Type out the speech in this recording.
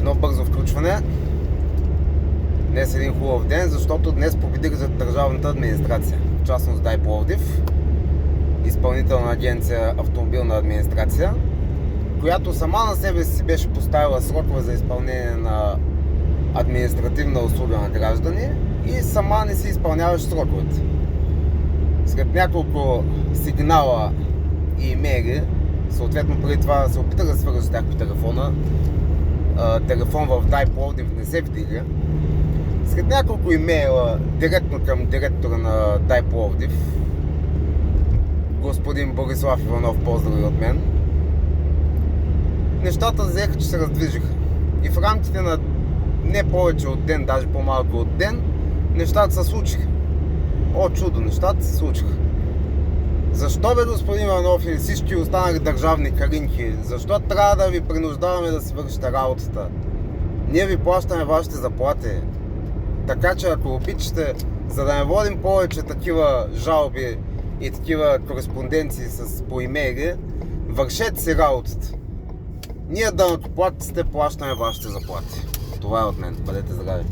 Едно бързо включване. Днес е един хубав ден, защото днес победих за държавната администрация. В частност ДАИ Пловдив, Изпълнителна агенция Автомобилна администрация, която сама на себе си беше поставила срокове за изпълнение на административна услуга на граждани и сама не си изпълняваше сроковете. След няколко сигнала и имейли, съответно преди това се опитах да свържа с тях по телефона, телефон в ДАИ Пловдив не се вдига. След няколко имейла директно към директора на ДАИ Пловдив, господин Борислав Иванов, поздрави от мен, нещата взеха, че се раздвижиха. И в рамките на не повече от ден, даже по-малко от ден, нещата се случиха. О, чудо, нещата се случиха. Защо бе, господин Иванов и всички останали държавни каринки? Защо трябва да ви принуждаваме да си вършите работата? Ние ви плащаме вашите заплати. Така че ако обичате, за да не водим повече такива жалби и такива кореспонденции по имейли, вършете си работата. Ние данъкоплатците плащаме вашите заплати. Това е от мен. Бъдете здрави!